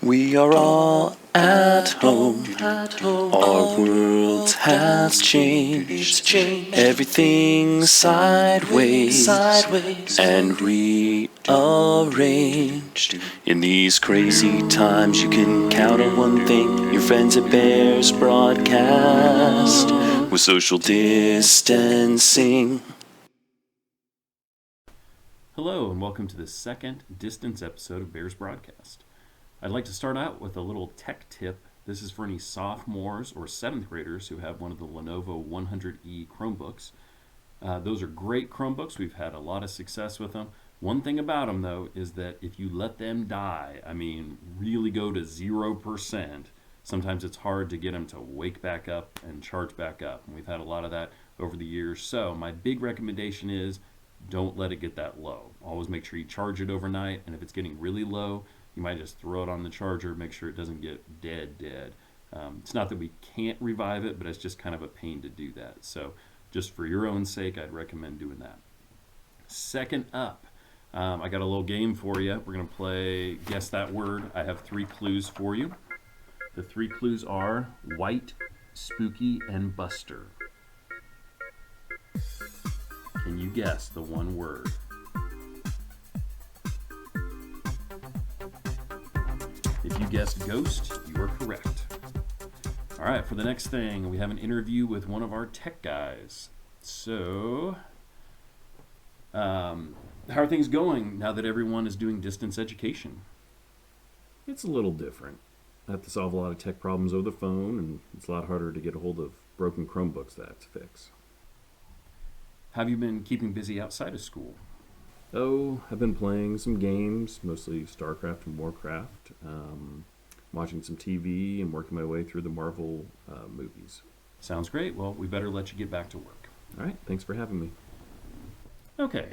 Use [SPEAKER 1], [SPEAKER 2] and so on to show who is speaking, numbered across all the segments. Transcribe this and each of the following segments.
[SPEAKER 1] We are all at home. Our world has changed. Everything's sideways and rearranged. In these crazy times, you can count on one thing: your friends at Bears Broadcast with social distancing.
[SPEAKER 2] Hello, and welcome to the second distance episode of Bears Broadcast. I'd like to start out with a little tech tip. This is for any sophomores or 7th graders who have one of the Lenovo 100E Chromebooks. Those are great Chromebooks. We've had a lot of success with them. One thing about them, though, is that if you let them die, really go to 0%, sometimes it's hard to get them to wake back up and charge back up. And we've had a lot of that over the years. So my big recommendation is don't let it get that low. Always make sure you charge it overnight, and if it's getting really low, you might just throw it on the charger, make sure it doesn't get dead. It's not that we can't revive it, but it's just kind of a pain to do that. So just for your own sake, I'd recommend doing that. Second up, I got a little game for you. We're going to play Guess That Word. I have 3 clues for you. The 3 clues are white, spooky, and buster. Can you guess the one word? If you guessed ghost, you are correct. All right, for the next thing, we have an interview with one of our tech guys. So, how are things going now that everyone is doing distance education?
[SPEAKER 3] It's a little different. I have to solve a lot of tech problems over the phone, and it's a lot harder to get a hold of broken Chromebooks that I have to fix.
[SPEAKER 2] Have you been keeping busy outside of school?
[SPEAKER 3] Oh, I've been playing some games, mostly StarCraft and Warcraft, watching some TV, and working my way through the Marvel movies.
[SPEAKER 2] Sounds great. Well, we better let you get back to work.
[SPEAKER 3] All right, thanks for having me.
[SPEAKER 2] Okay,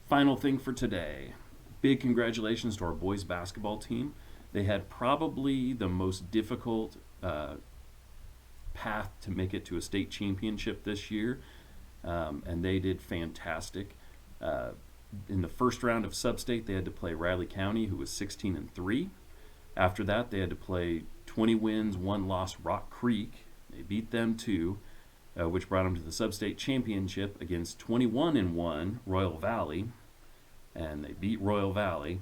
[SPEAKER 2] final thing for today. Big congratulations to our boys basketball team. They had probably the most difficult path to make it to a state championship this year, and they did fantastic. In the first round of Sub-State, they had to play Riley County, who was 16-3. After that, they had to play 20 wins, 1 loss Rock Creek. They beat them too, which brought them to the Sub-State championship against 21-1 Royal Valley, and they beat Royal Valley.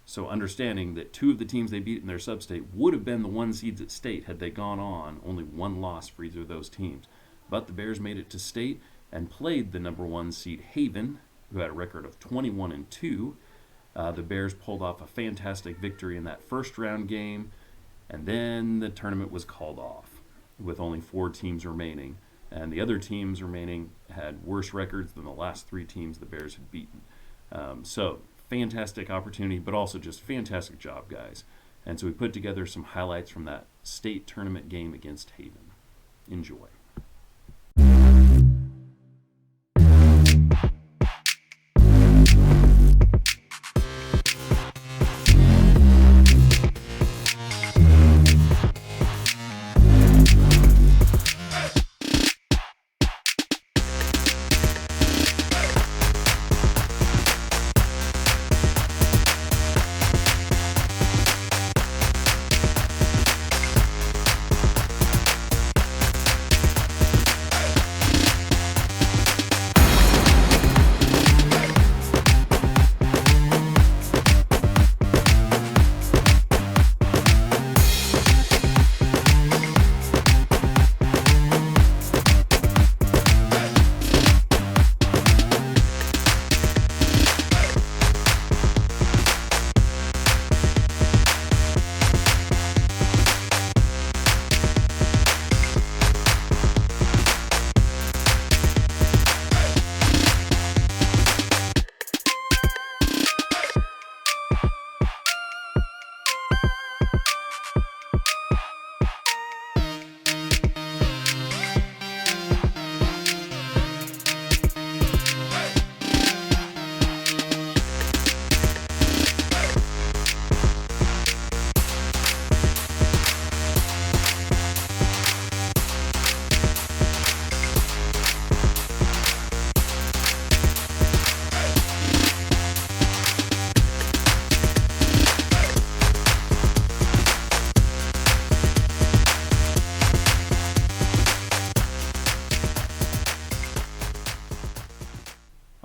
[SPEAKER 2] So understanding that 2 of the teams they beat in their Sub-State would have been the 1 seeds at state had they gone on, only 1 loss for either of those teams. But the Bears made it to state and played the number 1 seed Haven, who had a record of 21-2. The Bears pulled off a fantastic victory in that first round game, and then the tournament was called off with only 4 teams remaining. And the other teams remaining had worse records than the last 3 teams the Bears had beaten. So fantastic opportunity, but also just fantastic job, guys. And so we put together some highlights from that state tournament game against Haven. Enjoy.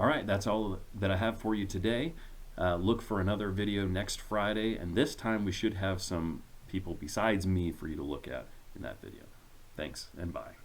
[SPEAKER 2] All right, that's all that I have for you today. Look for another video next Friday, and this time we should have some people besides me for you to look at in that video. Thanks, and bye.